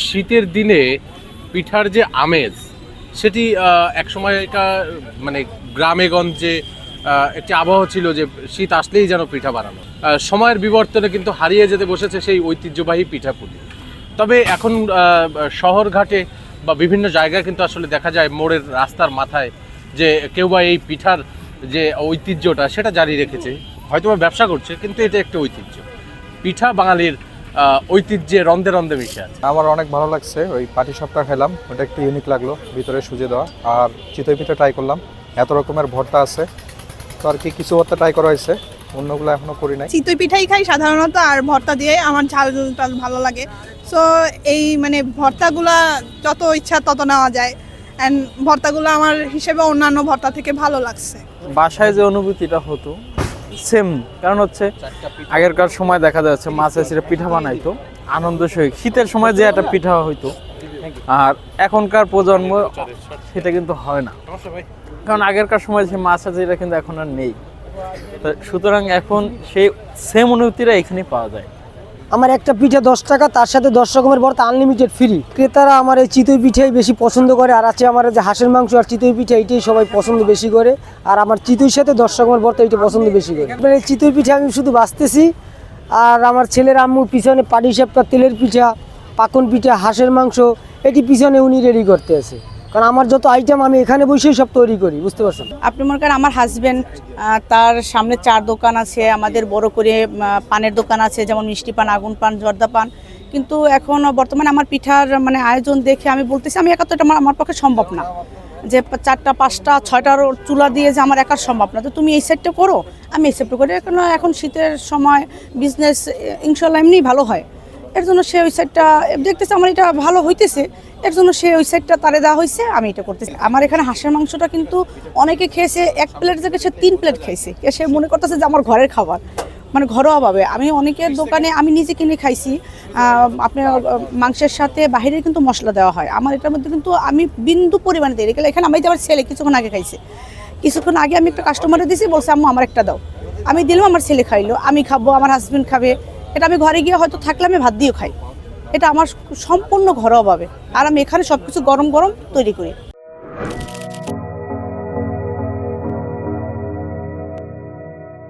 শীতের দিনে পিঠার যে আমেজ সেটি একসময় এটা মানে গ্রামে গঞ্জে একটি আবহাওয়া ছিল যে শীত আসলেই যেন পিঠা বানানো। সময়ের বিবর্তনে কিন্তু হারিয়ে যেতে বসেছে সেই ঐতিহ্যবাহী পিঠাপুলি। তবে এখন শহরঘাটে বা বিভিন্ন জায়গায় কিন্তু আসলে দেখা যায় মোড়ের রাস্তার মাথায় যে কেউ বা এই পিঠার যে ঐতিহ্যটা সেটা জারি রেখেছে, হয়তো ব্যবসা করছে, কিন্তু এটা একটা ঐতিহ্য। পিঠা বাঙালির ঐতিহ্যে রন্ধে রন্ধে মিশে আছে। আমার অনেক ভালো লাগছে, ওই পাটিসাপটা খেলাম, ওটা একটু ইউনিক লাগলো, ভিতরে সুজি দেওয়া। আর চিতই পিঠা ট্রাই করলাম, এত রকমের ভর্তা আছে, তো আর কি কিছু ভর্তা ট্রাই করা হয়েছে, অন্যগুলো এখনো করি নাই। চিতই পিঠাই খাই সাধারণত, আর ভর্তা দিয়ে আমার ঝাল ভালো লাগে। সো এই মানে ভর্তাগুলা যত ইচ্ছা তত নেওয়া যায়, অ্যান্ড ভর্তাগুলো আমার হিসেবে অন্যান্য ভর্তা থেকে ভালো লাগছে। বাসায় যে অনুভূতিটা হতো সেম, কারণ হচ্ছে আগেরকার সময় দেখা যাচ্ছে মা চাচিরা পিঠা বানাইতো আনন্দ সহিত, শীতের সময় যে একটা পিঠা হইতো, আর এখনকার প্রজন্ম সেটা কিন্তু হয় না, কারণ আগেরকার সময় যে মা চাচিরা কিন্তু এখন আর নেই। সুতরাং এখন সেই সেম অনুভূতিটা এখানে পাওয়া যায়। আমার একটা পিঠা 10 টাকা, তার সাথে 10 রকমের ভর্তা আনলিমিটেড ফ্রি। ক্রেতারা আমার এই চিতই পিঠাই বেশি পছন্দ করে, আর আছে আমার যে হাঁসের মাংস আর চিতই পিঠা, এইটাই সবাই পছন্দ বেশি করে। আর আমার চিতইর সাথে 10 রকমের ভর্তা এইটা পছন্দ বেশি করে। এবার এই চিতই পিঠা আমি শুধু বাঁচতেছি, আর আমার ছেলের আম্মু পিছনে পাটিসাপটা, তেলের পিঠা, পাকন পিঠা, হাঁসের মাংস, এটি পিছনে উনি রেডি করতে আছে। কারণ আমার যত আইটেম আমি এখানে বসেই সব তৈরি করি, বুঝতে পারছেন। আপনি মনে করেন আমার হাজব্যান্ড, তার সামনে 4 দোকান আছে, আমাদের বড় করে পানের দোকান আছে, যেমন মিষ্টি পান, আগুন পান, জর্দা পান। কিন্তু এখন বর্তমানে আমার পিঠার মানে আয়োজন দেখে আমি বলতেছি আমি একা তো এটা আমার পক্ষে সম্ভব না, যে 4টা 5টা 6টার চুলা দিয়ে যে আমার একার সম্ভব না। তো তুমি এই সাইডটা করো, আমি এই সাইডটা করি। এখন শীতের সময় বিজনেস ইনশাল্লাহ এমনি ভালো হয়, এর জন্য সে ওই সাইডটা দেখতেছে আমার এটা ভালো হইতেছে, এর জন্য সে ওই সাইডটা তারে দেওয়া হয়েছে, আমি এটা করতেছি। আমার এখানে হাঁসের মাংসটা কিন্তু অনেকে খেয়েছে, 1 প্লেট থেকে সে 3 প্লেট খেয়েছে, সে মনে করতেছে যে আমার ঘরের খাবার, মানে ঘরোয়াভাবে। আমি অনেকের দোকানে আমি নিজে কিনে খাইছি, আপনার মাংসের সাথে বাহিরে কিন্তু মশলা দেওয়া হয়, আমার এটার মধ্যে কিন্তু আমি বিন্দু পরিমাণে দিই। এখানে আমি আমার ছেলে কিছুক্ষণ আগে খাইছে, কিছুক্ষণ আগে আমি একটা কাস্টমারে দিয়েছি, বলছে আম্মু আমার একটা দাও, আমি দিলাম, আমার ছেলে খাইলো, আমি খাবো, আমার হাজবেন্ড খাবে। এটা আমি ঘরে গিয়ে হয়তো থাকলে আমি ভাত দিয়েও খাই, এটা আমার সম্পূর্ণ ঘরোয়াভাবে। আর আমি এখানে সব কিছু গরম গরম তৈরি করি।